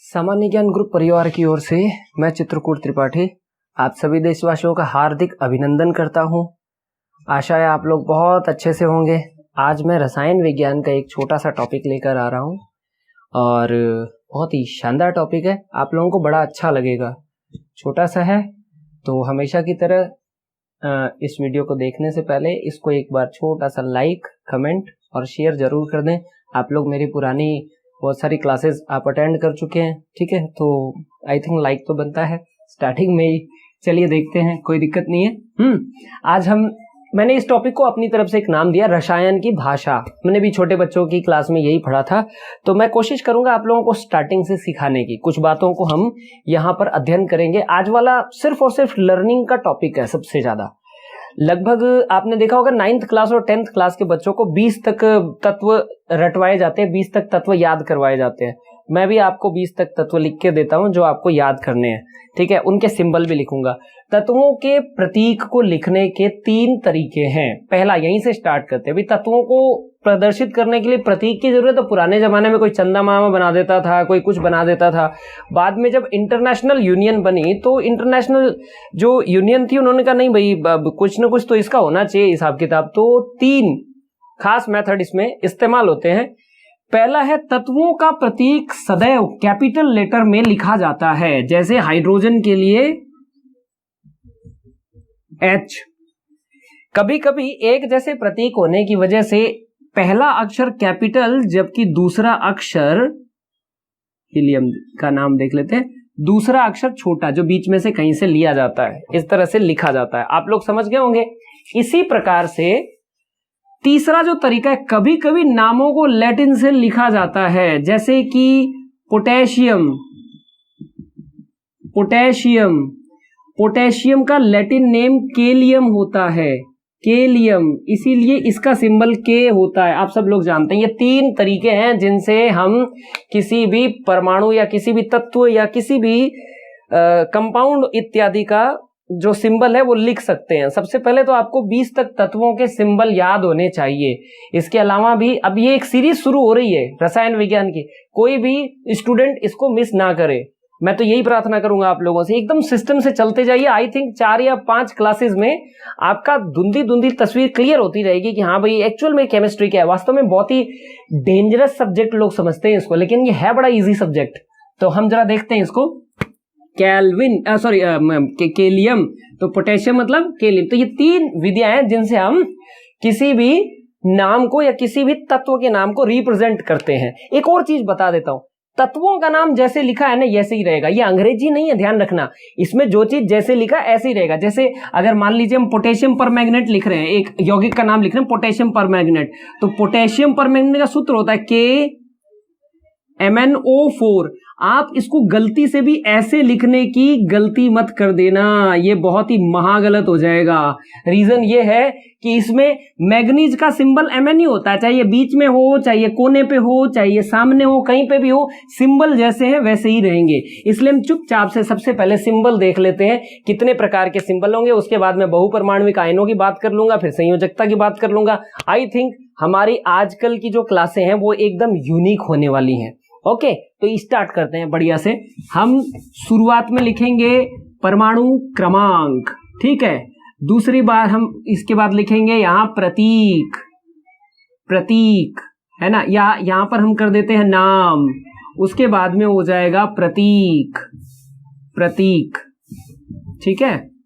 सामान्य ज्ञान ग्रुप परिवार की ओर से मैं चित्रकूट त्रिपाठी आप सभी देशवासियों का हार्दिक अभिनंदन करता हूं। आशा है आप लोग बहुत अच्छे से होंगे। आज मैं रसायन विज्ञान का एक छोटा सा टॉपिक लेकर आ रहा हूं और बहुत ही शानदार टॉपिक है, आप लोगों को बड़ा अच्छा लगेगा। छोटा सा है तो हमेशा की तरह इस वीडियो को देखने से पहले इसको एक बार छोटा सा लाइक, कमेंट और शेयर जरूर कर दें। आप लोग मेरी पुरानी बहुत सारी क्लासेस आप अटेंड कर चुके हैं, ठीक है, तो आई थिंक लाइक तो बनता है स्टार्टिंग में ही। चलिए देखते हैं, कोई दिक्कत नहीं है। आज मैंने इस टॉपिक को अपनी तरफ से एक नाम दिया, रसायन की भाषा। मैंने भी छोटे बच्चों की क्लास में यही पढ़ा था, तो मैं कोशिश करूंगा आप लोगों को स्टार्टिंग से सिखाने की। कुछ बातों को हम यहाँ पर अध्ययन करेंगे। आज वाला सिर्फ और सिर्फ लर्निंग का टॉपिक है सबसे ज्यादा। लगभग आपने देखा होगा 9th क्लास और 10th क्लास के बच्चों को 20 तक तत्व रटवाए जाते हैं, 20 तक तत्व याद करवाए जाते हैं। मैं भी आपको 20 तक तत्व लिख के देता हूं जो आपको याद करने हैं, ठीक है। उनके सिंबल भी लिखूंगा। तत्वों के प्रतीक को लिखने के 3 तरीके हैं। पहला, यहीं से स्टार्ट करते हैं। अभी तत्वों को प्रदर्शित करने के लिए प्रतीक की जरूरत है। तो पुराने जमाने में कोई चंदा मामा बना देता था, कोई कुछ बना देता था। बाद में जब इंटरनेशनल यूनियन बनी तो इंटरनेशनल जो यूनियन थी उन्होंने कहा नहीं भाई, कुछ ना कुछ तो इसका होना चाहिए हिसाब किताब। तो 3 खास मेथड इसमें इस्तेमाल होते हैं। पहला है, तत्वों का प्रतीक सदैव कैपिटल लेटर में लिखा जाता है। जैसे हाइड्रोजन के लिए H। कभी कभी एक जैसे प्रतीक होने की वजह से पहला अक्षर कैपिटल जबकि दूसरा अक्षर, हीलियम का नाम देख लेते हैं, दूसरा अक्षर छोटा जो बीच में से कहीं से लिया जाता है, इस तरह से लिखा जाता है। आप लोग समझ गए होंगे। इसी प्रकार से तीसरा जो तरीका है, कभी कभी नामों को लैटिन से लिखा जाता है। जैसे कि पोटेशियम, पोटेशियम का लैटिन नेम केलियम होता है, केलियम, इसीलिए इसका सिंबल के होता है। आप सब लोग जानते हैं। ये 3 तरीके हैं जिनसे हम किसी भी परमाणु या किसी भी तत्व या किसी भी कंपाउंड इत्यादि का जो सिंबल है वो लिख सकते हैं। सबसे पहले तो आपको 20 तक तत्वों के सिंबल याद होने चाहिए। इसके अलावा भी अब ये एक सीरीज शुरू हो रही है रसायन विज्ञान की, कोई भी स्टूडेंट इसको मिस ना करे। मैं तो यही प्रार्थना करूंगा आप लोगों से, एकदम सिस्टम से चलते जाइए। आई थिंक 4 या 5 क्लासेस में आपका धुंधली तस्वीर क्लियर होती रहेगी कि हाँ भाई एक्चुअल में केमिस्ट्री क्या है। वास्तव में बहुत ही डेंजरस सब्जेक्ट लोग समझते हैं इसको, लेकिन ये है बड़ा इजी सब्जेक्ट। तो हम जरा देखते हैं इसको। केलियम, तो पोटेशियम मतलब केलियम। तो ये 3 विधियां हैं जिनसे हम किसी भी नाम को या किसी भी तत्व के नाम को रिप्रेजेंट करते हैं। एक और चीज बता देता हूं, तत्वों का नाम जैसे लिखा है ना ऐसे ही रहेगा। ये अंग्रेजी नहीं है, ध्यान रखना। इसमें जो चीज जैसे लिखा ऐसे ही रहेगा। जैसे अगर मान लीजिए हम पोटेशियम परमैंगनेट लिख रहे हैं, एक यौगिक का नाम लिख रहे हैं पोटेशियम परमैंगनेट, तो पोटेशियम परमैंगनेट का सूत्र होता है KMnO4। आप इसको गलती से भी ऐसे लिखने की गलती मत कर देना, ये बहुत ही महागलत हो जाएगा। रीजन ये है कि इसमें मैग्नीज का सिंबल Mn ही होता है, चाहे ये बीच में हो, चाहे ये कोने पे हो, चाहे ये सामने हो, कहीं पे भी हो, सिंबल जैसे हैं वैसे ही रहेंगे। इसलिए हम चुपचाप से सबसे पहले सिंबल देख लेते हैं, कितने प्रकार के सिंबल होंगे। उसके बाद मैं बहुपरमाणविक आयनों की बात कर लूंगा, फिर संयोजकता की बात कर लूंगा। आई थिंक हमारी आजकल की जो क्लासें हैं वो एकदम यूनिक होने वाली हैं। ओके, तो स्टार्ट करते हैं बढ़िया से। हम शुरुआत में लिखेंगे परमाणु क्रमांक, ठीक है। दूसरी बार हम इसके बाद लिखेंगे यहां प्रतीक है ना, या यहां पर हम कर देते हैं नाम। उसके बाद में हो जाएगा प्रतीक, ठीक है।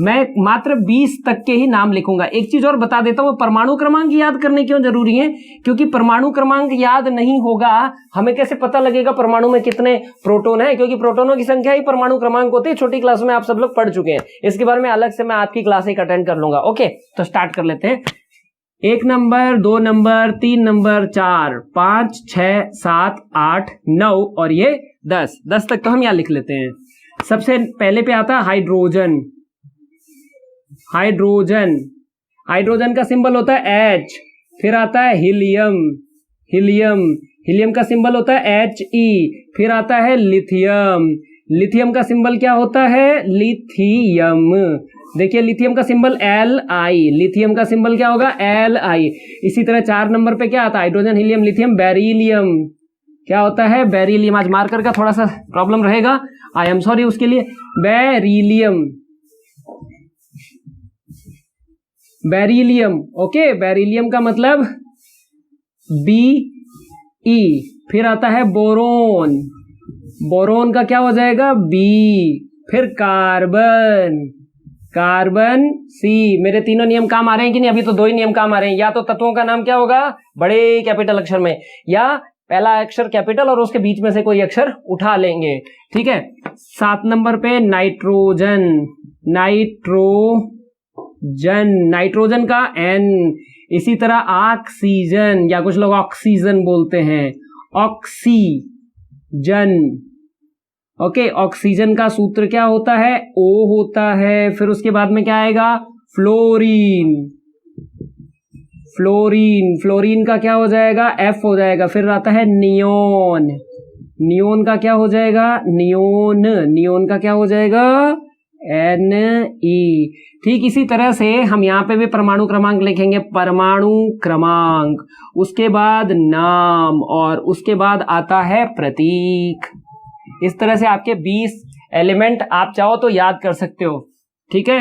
मैं मात्र 20 तक के ही नाम लिखूंगा। एक चीज और बता देता हूं, परमाणु क्रमांक याद करने क्यों जरूरी है, क्योंकि परमाणु क्रमांक याद नहीं होगा हमें कैसे पता लगेगा परमाणु में कितने प्रोटॉन है, क्योंकि प्रोटॉनों की संख्या ही परमाणु क्रमांक होती है। छोटी क्लास में आप सब लोग पढ़ चुके हैं, इसके बारे में अलग से मैं आपकी क्लास एक अटेंड कर लूंगा। ओके, तो स्टार्ट कर लेते हैं। 1 नंबर, 2 नंबर, 3 नंबर, 4, 5, 6, 7, 8, 9 और ये 10 तक तो हम यहाँ लिख लेते हैं। सबसे पहले पे आता है हाइड्रोजन। हाइड्रोजन का सिंबल होता है H। फिर आता है हीलियम का सिंबल होता है He। फिर आता है लिथियम का सिंबल क्या होता है, लिथियम। देखिए लिथियम का सिंबल Li, लिथियम का सिंबल क्या होगा, Li। इसी तरह 4 नंबर पे क्या आता है, हाइड्रोजन, हीलियम, लिथियम, बेरिलियम। क्या होता है? बेरिलियम। आज मार्कर का थोड़ा सा प्रॉब्लम रहेगा, आई एम सॉरी उसके लिए। Beryllium, beryllium, okay. बेरिलियम का मतलब Be। फिर आता है बोरोन, बोरोन का क्या हो जाएगा? B। फिर कार्बन, कार्बन C। मेरे तीनों नियम काम आ रहे हैं कि नहीं? अभी तो दो ही नियम काम आ रहे हैं। या तो तत्वों का नाम क्या होगा बड़े कैपिटल अक्षर में, या पहला अक्षर कैपिटल और उसके बीच में से कोई अक्षर उठा लेंगे, ठीक है। 7 नंबर पे नाइट्रोजन, नाइट्रोजन, नाइट्रोजन का N। इसी तरह ऑक्सीजन, या कुछ लोग ऑक्सीजन बोलते हैं, ऑक्सीजन, ओके। ऑक्सीजन का सूत्र क्या होता है? O होता है। फिर उसके बाद में क्या आएगा? फ्लोरीन, फ्लोरीन, फ्लोरीन का क्या हो जाएगा? F हो जाएगा। फिर आता है नियोन, नियोन का क्या हो जाएगा? नियोन, नियोन का क्या हो जाएगा? Ne। ठीक इसी तरह से हम यहाँ पे भी परमाणु क्रमांक लिखेंगे, परमाणु क्रमांक, उसके बाद नाम, और उसके बाद आता है प्रतीक। इस तरह से आपके 20 एलिमेंट आप चाहो तो याद कर सकते हो, ठीक है।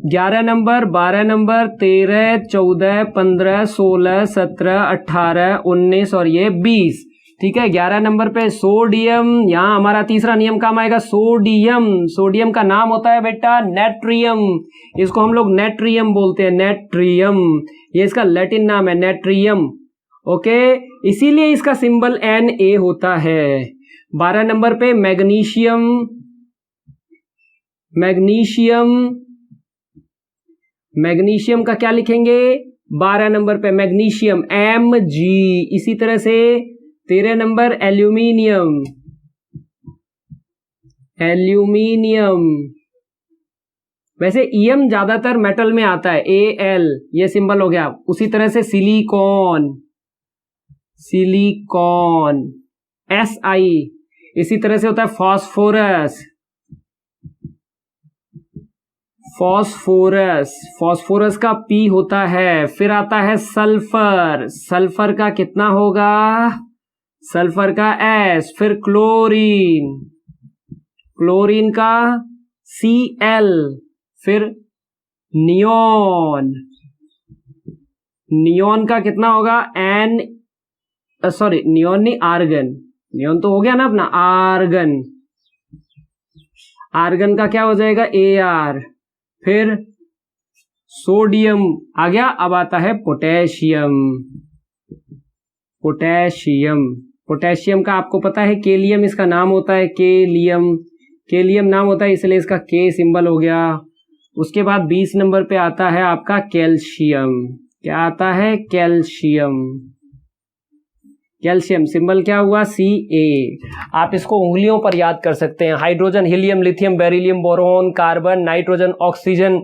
11 नंबर, 12 नंबर, 13, 14, 15, 16, 17, 18, 19 और ये 20, ठीक है। 11 नंबर पे सोडियम, यहाँ हमारा तीसरा नियम काम आएगा, सोडियम। सोडियम का नाम होता है बेटा नेट्रियम, इसको हम लोग नेट्रियम बोलते हैं, नेट्रियम, ये इसका लैटिन नाम है, नेट्रियम, ओके। इसीलिए इसका सिंबल Na होता है। 12 नंबर पे मैग्नीशियम, मैग्नीशियम, मैग्नीशियम का क्या लिखेंगे? 12 नंबर पे मैग्नीशियम, Mg। इसी तरह से 13 नंबर एल्यूमिनियम, एल्यूमिनियम, वैसे ईएम ज्यादातर मेटल में आता है, Al, ये सिंबल हो गया। उसी तरह से सिलिकॉन, सिलिकॉन, Si। इसी तरह से होता है फास्फोरस, फास्फोरस, फास्फोरस का P होता है। फिर आता है सल्फर, सल्फर का कितना होगा? सल्फर का S। फिर क्लोरीन, क्लोरीन का Cl। फिर नियोन, नियोन का कितना होगा? N, सॉरी नियोन नहीं, आर्गन, नियोन तो हो गया ना अपना, आर्गन, आर्गन का क्या हो जाएगा? Ar। फिर सोडियम आ गया। अब आता है पोटेशियम, पोटेशियम, पोटेशियम का आपको पता है केलियम इसका नाम होता है, केलियम, केलियम नाम होता है इसलिए इसका K सिंबल हो गया। उसके बाद 20 नंबर पे आता है आपका कैल्शियम, क्या आता है? कैल्शियम, कैल्शियम सिंबल क्या हुआ? Ca। आप इसको उंगलियों पर याद कर सकते हैं, hydrogen, helium, lithium, beryllium, boron, carbon, nitrogen, oxygen,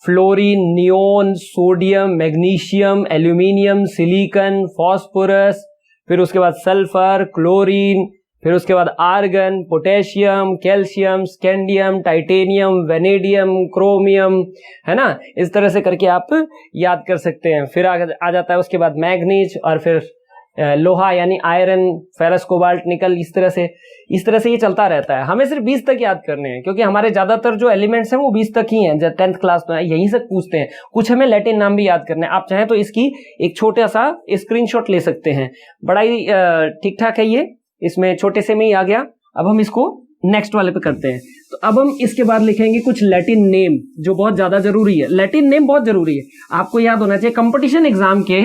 fluorine, neon, sodium, magnesium, aluminium, silicon, phosphorus, फिर उसके बाद सल्फर, क्लोरीन, फिर उसके बाद argon, potassium, calcium, scandium, titanium, vanadium, chromium, है ना। इस तरह से करके आप याद कर सकते हैं। फिर आ जाता है उसके बाद मैग्नीज, और फिर लोहा यानी आयरन, फेरस, कोबाल्ट, निकल, इस तरह से ये चलता रहता है। हमें सिर्फ 20 तक याद करने हैं, क्योंकि हमारे ज्यादातर जो एलिमेंट्स हैं वो 20 तक ही हैं। 10th क्लास में यहीं से पूछते हैं। कुछ हमें लैटिन नाम भी याद करने हैं, आप चाहें तो इसकी एक छोटा सा स्क्रीनशॉट ले सकते हैं। बड़ा ही ठीक ठाक है ये, इसमें छोटे से में ही आ गया। अब हम इसको नेक्स्ट वाले पे करते हैं। तो अब हम इसके बाद लिखेंगे कुछ लैटिन नेम, जो बहुत ज्यादा जरूरी है। लैटिन नेम बहुत जरूरी है, आपको याद होना चाहिए। कंपटीशन एग्जाम के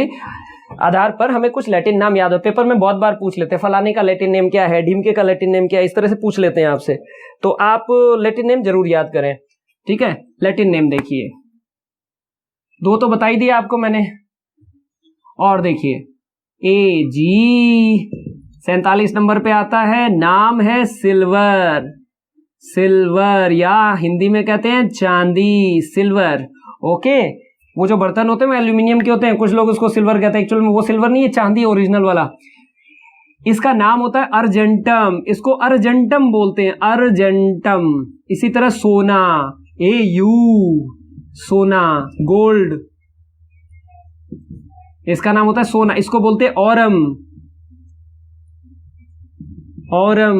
आधार पर हमें कुछ लैटिन नाम याद हो, पेपर में बहुत बार पूछ लेते हैं, फलाने का लैटिन नेम क्या है, ढीमके का लैटिन नेम क्या है, इस तरह से पूछ लेते हैं आपसे। तो आप लैटिन नेम जरूर याद करें, ठीक है। लैटिन नेम देखिए, 2 तो बता ही दिया आपको मैंने, और देखिए Ag। 47 नंबर पे आता है, नाम है सिल्वर, सिल्वर, या हिंदी में कहते हैं चांदी, सिल्वर, ओके। वो जो बर्तन होते हैं वो एल्यूमिनियम के होते हैं, कुछ लोग उसको सिल्वर कहते हैं, एक्चुअल में वो सिल्वर नहीं है, चांदी ओरिजिनल वाला। इसका नाम होता है अर्जेंटम, इसको अर्जेंटम बोलते हैं, अर्जेंटम। इसी तरह सोना, Au, सोना, गोल्ड, इसका नाम होता है सोना, इसको बोलते हैं औरम, औरम।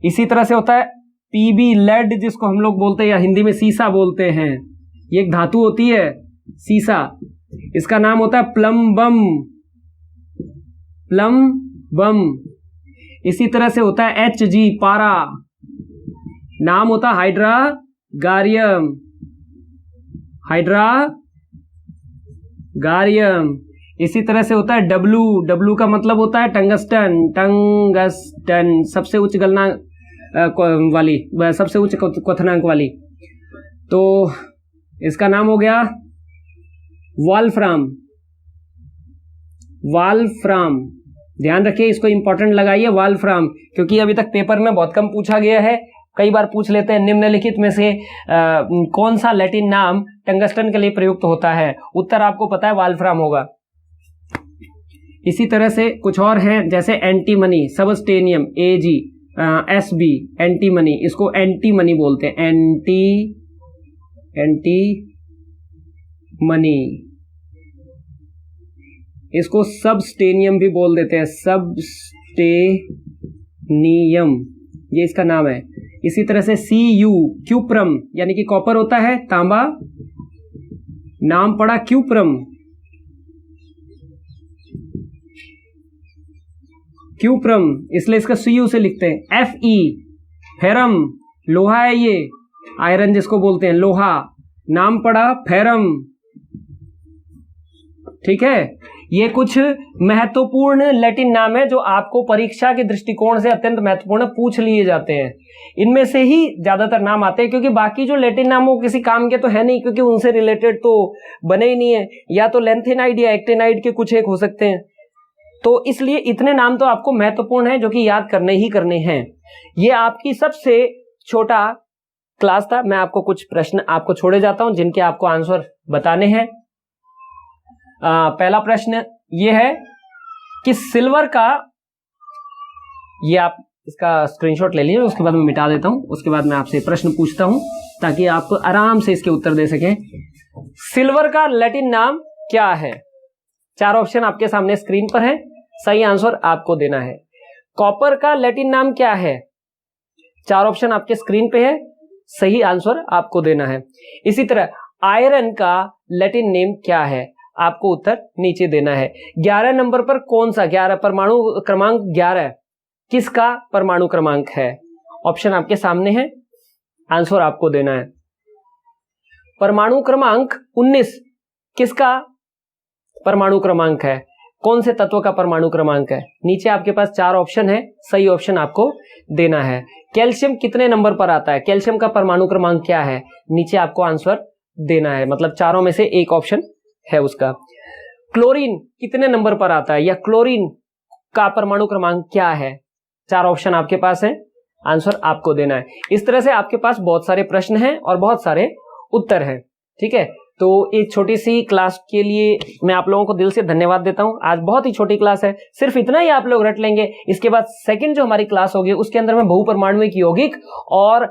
इसी तरह से होता है पीबी लेड, जिसको हम लोग बोलते हैं या हिंदी में सीसा बोलते हैं। ये एक धातु होती है सीसा, इसका नाम होता है प्लम्बम। प्लम्बम। इसी तरह से होता है Hg पारा, नाम होता है हाइड्रागारियम। हाइड्रागारियम। इसी तरह से होता है W का मतलब होता है टंगस्टन। टंगस्टन सबसे उच्च गलनांक वाली, सबसे उच्च क्वथनांक वाली। तो इसका नाम हो गया वॉल्फ्राम। वॉल्फ्राम, ध्यान रखिए, इसको इंपॉर्टेंट लगाइए वॉल्फ्राम, क्योंकि अभी तक पेपर में बहुत कम पूछा गया है। कई बार पूछ लेते हैं निम्नलिखित में से कौन सा लैटिन नाम टंगस्टन के लिए प्रयुक्त होता है। उत्तर आपको पता है वॉल्फ्राम होगा। इसी तरह से कुछ और हैं, जैसे एंटीमनी, सबस्टेनियम, Ag, Sb, एंटीमनी, इसको एंटीमनी बोलते हैं। एंटीमनी, इसको सबस्टेनियम भी बोल देते हैं। सबस्टेनियम, ये इसका नाम है। इसी तरह से Cu, क्यूप्रम, यानी कि कॉपर होता है, तांबा, नाम पड़ा क्यूप्रम। क्यूप्रम, इसलिए इसका Cu से लिखते हैं। Fe, फेरम, लोहा है ये, आयरन जिसको बोलते हैं, लोहा, नाम पड़ा फेरम। ठीक है, ये कुछ महत्वपूर्ण लैटिन नाम है जो आपको परीक्षा के दृष्टिकोण से अत्यंत महत्वपूर्ण पूछ लिए जाते हैं। इनमें से ही ज्यादातर नाम आते हैं, क्योंकि बाकी जो लैटिन नाम वो किसी काम के तो है नहीं, क्योंकि उनसे रिलेटेड तो बने ही नहीं है, या तो लेंथेनाइड या एक्टेनाइड के कुछ एक हो सकते हैं। तो इसलिए इतने नाम तो आपको महत्वपूर्ण है जो कि याद करने ही करने हैं। ये आपकी सबसे छोटा क्लास था। मैं आपको कुछ प्रश्न आपको छोड़े जाता हूं जिनके आपको आंसर बताने हैं। पहला प्रश्न ये है कि सिल्वर का, ये आप इसका स्क्रीनशॉट ले लीजिए, उसके बाद मैं मिटा देता हूं, उसके बाद मैं आपसे प्रश्न पूछता हूं ताकि आप आराम से इसके उत्तर दे सकें। सिल्वर का लैटिन नाम क्या है? 4 ऑप्शन आपके सामने स्क्रीन पर है, सही आंसर आपको देना है। कॉपर का लैटिन नाम क्या है? 4 ऑप्शन आपके स्क्रीन पे है, सही आंसर आपको देना है। इसी तरह आयरन का लैटिन नेम क्या है? आपको उत्तर नीचे देना है। 11 नंबर पर कौन सा, 11 परमाणु क्रमांक 11 किसका परमाणु क्रमांक है? ऑप्शन आपके सामने है, आंसर आपको देना है। परमाणु क्रमांक 19 किसका परमाणु क्रमांक है? कौन से तत्व का परमाणु क्रमांक है? नीचे आपके पास 4 ऑप्शन है, सही ऑप्शन आपको देना है। कैल्शियम कितने नंबर पर आता है? कैल्शियम का परमाणु क्रमांक क्या है? नीचे आपको आंसर देना है, मतलब चारों में से एक ऑप्शन है उसका। क्लोरीन कितने नंबर पर आता है, या क्लोरीन का परमाणु क्रमांक क्या है? 4 ऑप्शन आपके पास है, आंसर आपको देना है। इस तरह से आपके पास बहुत सारे प्रश्न हैं और बहुत सारे उत्तर हैं। ठीक है, तो एक छोटी सी क्लास के लिए मैं आप लोगों को दिल से धन्यवाद देता हूं। आज बहुत ही छोटी क्लास है, सिर्फ इतना ही आप लोग रट लेंगे। इसके बाद सेकंड जो हमारी क्लास होगी उसके अंदर मैं बहुपरमाणुक यौगिक और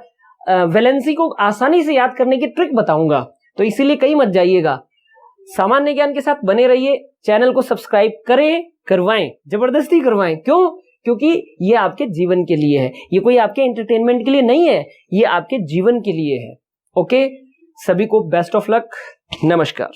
वैलेंसी को आसानी से याद करने की ट्रिक बताऊंगा, तो इसीलिए कहीं मत जाइएगा। सामान्य ज्ञान के साथ बने रहिए, चैनल को सब्सक्राइब करें, करवाएं, जबरदस्ती करवाएं। क्यों? क्योंकि ये आपके जीवन के लिए है, ये कोई आपके एंटरटेनमेंट के लिए नहीं है, ये आपके जीवन के लिए है। ओके, सभी को बेस्ट ऑफ लक, नमस्कार।